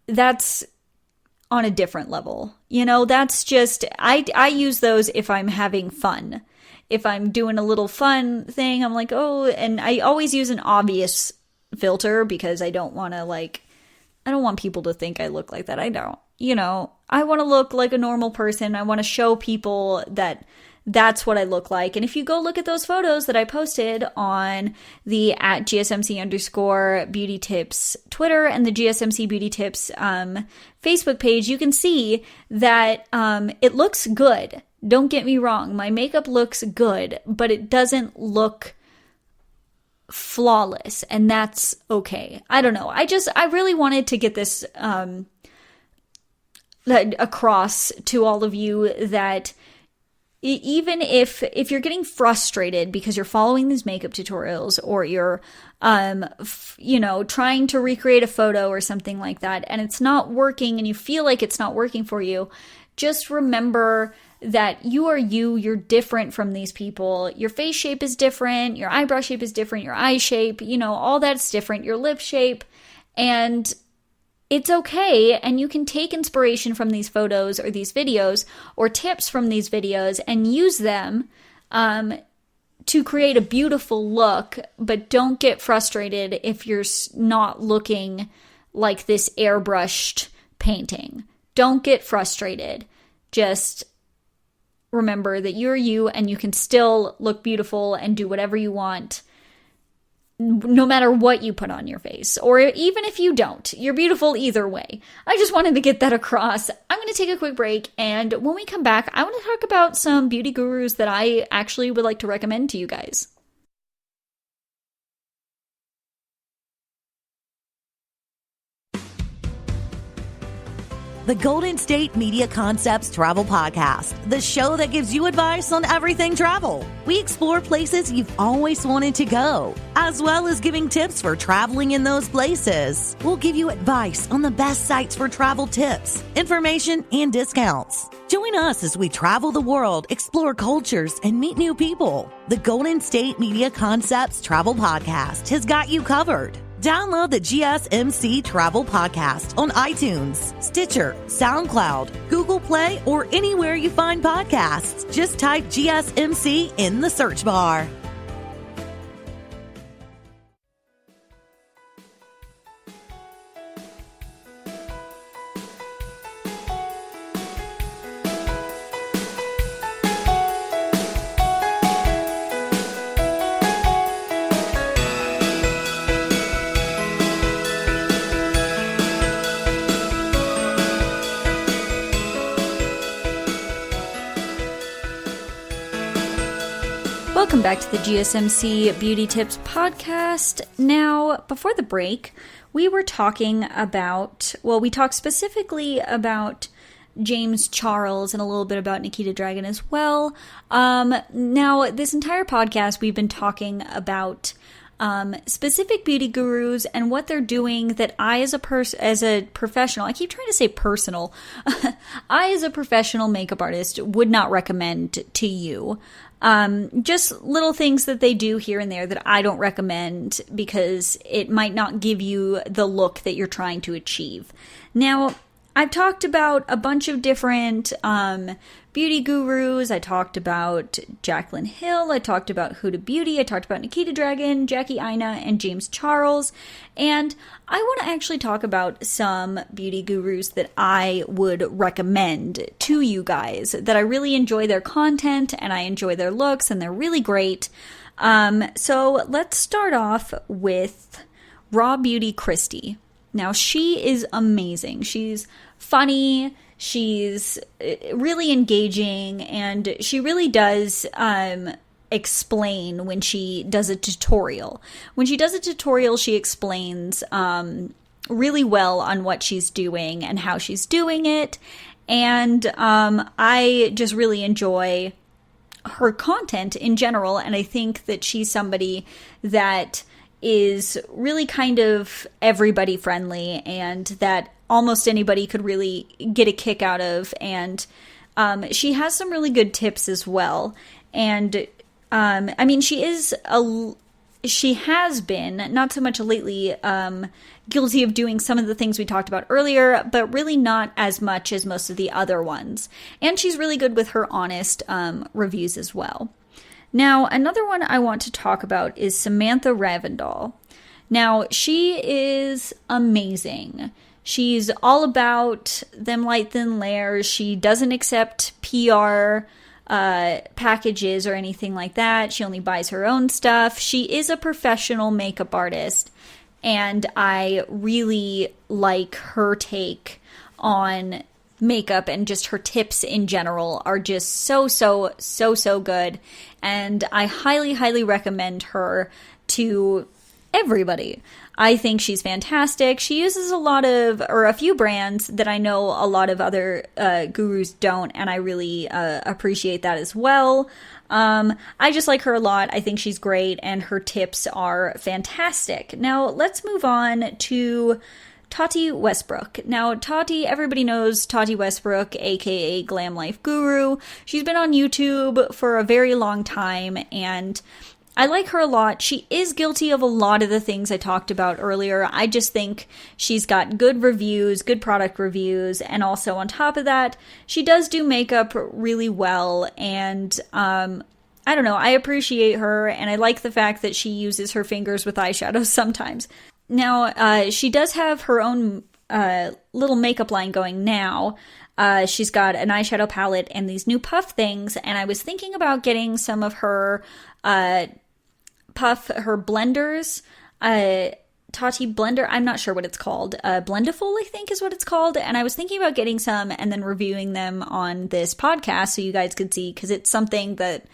that's on a different level. You know, that's just, I use those if I'm having fun. If I'm doing a little fun thing, I'm like, oh, and I always use an obvious filter because I don't want people to think I look like that. I don't. You know, I want to look like a normal person. I want to show people that that's what I look like. And if you go look at those photos that I posted on the at GSMC Beauty Tips Twitter and the GSMC Beauty Tips Facebook page, you can see that it looks good. Don't get me wrong. My makeup looks good, but it doesn't look flawless, and that's okay. I don't know. I really wanted to get this across to all of you that even if you're getting frustrated because you're following these makeup tutorials or you're trying to recreate a photo or something like that and it's not working and you feel like it's not working for you, just remember that you are you, you're different from these people. Your face shape is different, your eyebrow shape is different, your eye shape, all that's different, your lip shape, and it's okay. And you can take inspiration from these photos or these videos or tips from these videos and use them to create a beautiful look, but don't get frustrated if you're not looking like this airbrushed painting. Don't get frustrated. Just remember that you're you and you can still look beautiful and do whatever you want, no matter what you put on your face. Or even if you don't, you're beautiful either way. I just wanted to get that across. I'm going to take a quick break, and when we come back, I want to talk about some beauty gurus that I actually would like to recommend to you guys. The Golden State Media Concepts Travel Podcast, the show that gives you advice on everything travel. We explore places you've always wanted to go, as well as giving tips for traveling in those places. We'll give you advice on the best sites for travel tips, information, and discounts. Join us as we travel the world, explore cultures, and meet new people. The Golden State Media Concepts Travel Podcast has got you covered. Download the GSMC Travel Podcast on iTunes, Stitcher, SoundCloud, Google Play, or anywhere you find podcasts. Just type GSMC in the search bar. Welcome back to the GSMC Beauty Tips Podcast. Now, before the break, we were talking about, we talked specifically about James Charles and a little bit about Nikita Dragun as well. Now, this entire podcast, we've been talking about specific beauty gurus and what they're doing that I, as a professional, I keep trying to say personal, I, as a professional makeup artist, would not recommend to you. Just little things that they do here and there that I don't recommend because it might not give you the look that you're trying to achieve. Now, I've talked about a bunch of different beauty gurus. I talked about Jaclyn Hill. I talked about Huda Beauty. I talked about Nikita Dragun, Jackie Aina, and James Charles. And I want to actually talk about some beauty gurus that I would recommend to you guys, that I really enjoy their content and I enjoy their looks and they're really great. So let's start off with Raw Beauty Christy. Now, she is amazing. She's funny, she's really engaging, and she really does explain when she does a tutorial. When she does a tutorial, she explains really well on what she's doing and how she's doing it, and I just really enjoy her content in general, and I think that she's somebody that is really kind of everybody friendly and that almost anybody could really get a kick out of. And she has some really good tips as well. And I mean, she has been, not so much lately, guilty of doing some of the things we talked about earlier, but really not as much as most of the other ones. And she's really good with her honest reviews as well. Now, another one I want to talk about is Samantha Ravindal. Now, she is amazing. She's all about them light thin layers. She doesn't accept PR packages or anything like that. She only buys her own stuff. She is a professional makeup artist, and I really like her take on makeup, and just her tips in general are just so good. And I highly recommend her to everybody. I think she's fantastic. She uses a few brands that I know a lot of other gurus don't, and I really appreciate that as well. I just like her a lot. I think she's great, and her tips are fantastic. Now, let's move on to Tati Westbrook. Now, Tati, everybody knows Tati Westbrook, aka Glam Life Guru. She's been on YouTube for a very long time, and I like her a lot. She is guilty of a lot of the things I talked about earlier. I just think she's got good reviews, good product reviews, and also on top of that, she does do makeup really well, and I don't know, I appreciate her, and I like the fact that she uses her fingers with eyeshadow sometimes. Now, she does have her own little makeup line going now. She's got an eyeshadow palette and these new puff things, and I was thinking about getting some of her her blenders, Tati Blender, I'm not sure what it's called, Blendiful, I think is what it's called, and I was thinking about getting some and then reviewing them on this podcast so you guys could see, because it's something that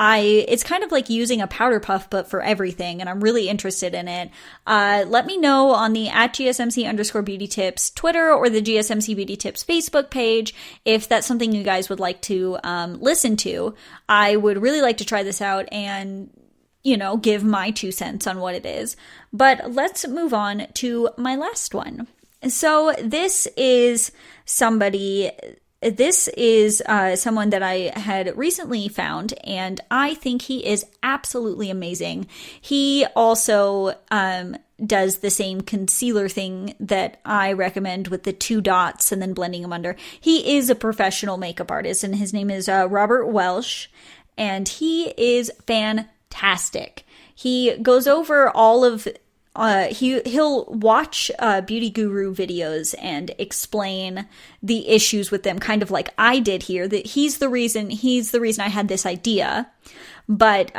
it's kind of like using a powder puff, but for everything, and I'm really interested in it. Let me know on the @GSMC_beauty tips Twitter or the GSMC Beauty Tips Facebook page if that's something you guys would like to listen to. I would really like to try this out and, you know, give my 2 cents on what it is. But let's move on to my last one. So this is someone that I had recently found, and I think he is absolutely amazing. He also does the same concealer thing that I recommend with the 2 dots and then blending them under. He is a professional makeup artist, and his name is Robert Welsh, and he is fantastic. He goes over all of he'll watch beauty guru videos and explain the issues with them, kind of like I did here, that he's the reason I had this idea. But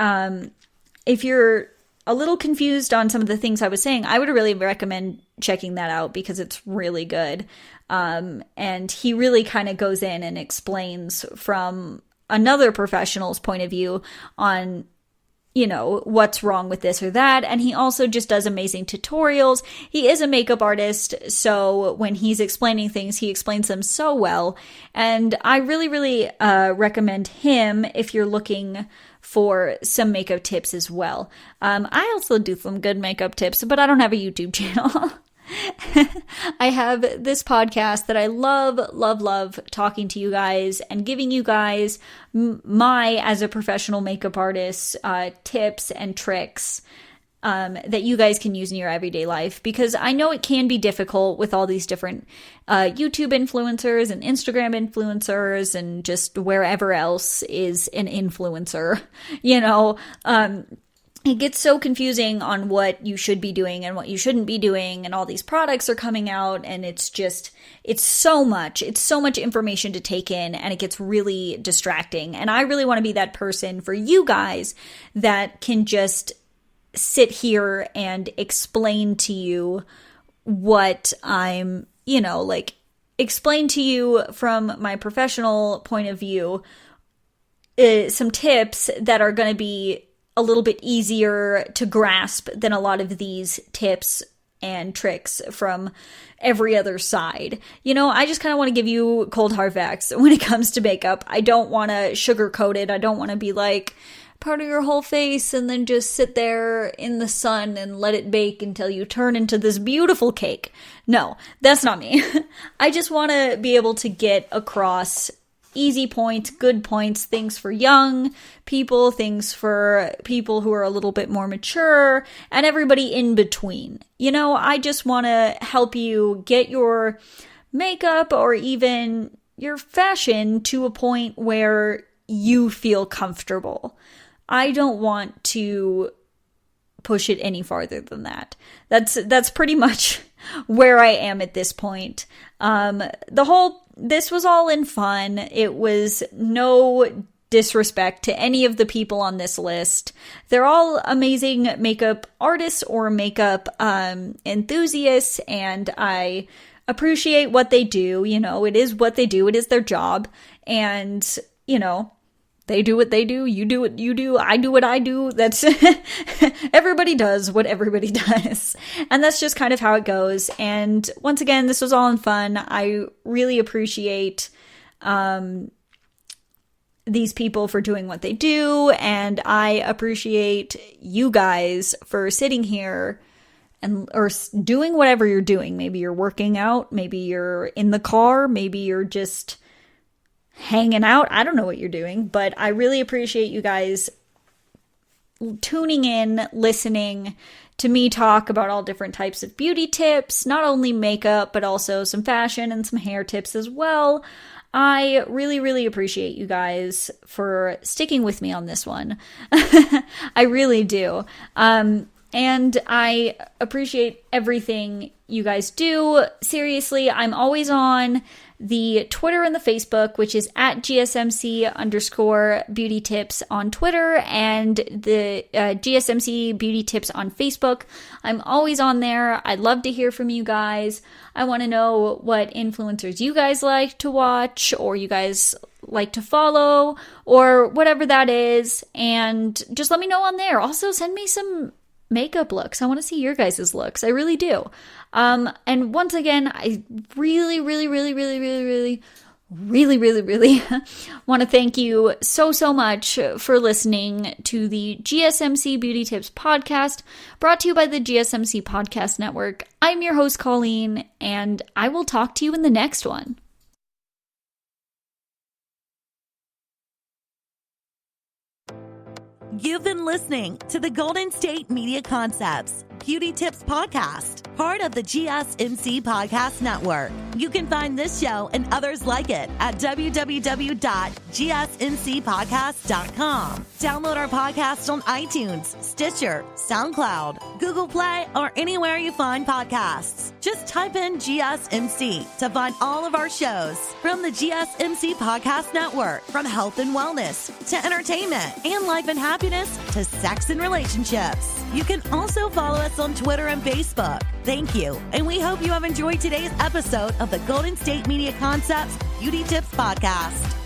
if you're a little confused on some of the things I was saying, I would really recommend checking that out because it's really good. And he really kind of goes in and explains from another professional's point of view on, you know, what's wrong with this or that. And he also just does amazing tutorials. He is a makeup artist, so when he's explaining things, he explains them so well. And I really, really recommend him if you're looking for some makeup tips as well. I also do some good makeup tips, but I don't have a YouTube channel. I have this podcast that I love talking to you guys and giving you guys as a professional makeup artist, tips and tricks that you guys can use in your everyday life, because I know it can be difficult with all these different YouTube influencers and Instagram influencers and just wherever else is an influencer, you know. It gets so confusing on what you should be doing and what you shouldn't be doing, and all these products are coming out, and it's so much information to take in, and it gets really distracting. And I really want to be that person for you guys that can just sit here and explain to you what I'm, you know, like explain to you from my professional point of view, some tips that are going to be a little bit easier to grasp than a lot of these tips and tricks from every other side. You know, I just kind of want to give you cold hard facts when it comes to makeup. I don't want to sugarcoat it. I don't want to be like, powder your whole face and then just sit there in the sun and let it bake until you turn into this beautiful cake. No, that's not me. I just want to be able to get across easy points, good points, things for young people, things for people who are a little bit more mature, and everybody in between. You know, I just want to help you get your makeup or even your fashion to a point where you feel comfortable. I don't want to push it any farther than that. That's pretty much where I am at this point. This was all in fun. It was no disrespect to any of the people on this list. They're all amazing makeup artists or makeup enthusiasts, and I appreciate what they do. You know, it is what they do. It is their job. And, you know, they do what they do, you do what you do, I do what I do. That's everybody does what everybody does. And that's just kind of how it goes. And once again, this was all in fun. I really appreciate these people for doing what they do. And I appreciate you guys for sitting here or doing whatever you're doing. Maybe you're working out, maybe you're in the car, maybe you're just hanging out. I don't know what you're doing, but I really appreciate you guys tuning in, listening to me talk about all different types of beauty tips, not only makeup, but also some fashion and some hair tips as well. I really, really appreciate you guys for sticking with me on this one. I really do. And I appreciate everything you guys do. Seriously, I'm always on the Twitter and the Facebook, which is at GSMC_beauty tips on Twitter and the GSMC beauty tips on Facebook. I'm always on there. I'd love to hear from you guys. I want to know what influencers you guys like to watch or you guys like to follow or whatever that is. And just let me know on there. Also, send me some makeup looks. I want to see your guys' looks. I really do. And once again, I really want to thank you so much for listening to the GSMC Beauty Tips podcast, brought to you by the GSMC Podcast Network. I'm your host, Colleen, and I will talk to you in the next one. You've been listening to the Golden State Media Concepts Beauty Tips Podcast, part of the GSMC Podcast Network. You can find this show and others like it at www.gsmcpodcast.com. Download our podcast on iTunes, Stitcher, SoundCloud, Google Play, or anywhere you find podcasts. Just type in GSMC to find all of our shows from the GSMC Podcast Network, from health and wellness to entertainment and life and happiness to sex and relationships. You can also follow us on Twitter and Facebook. Thank you, and we hope you have enjoyed today's episode of the Golden State Media Concepts Beauty Tips Podcast.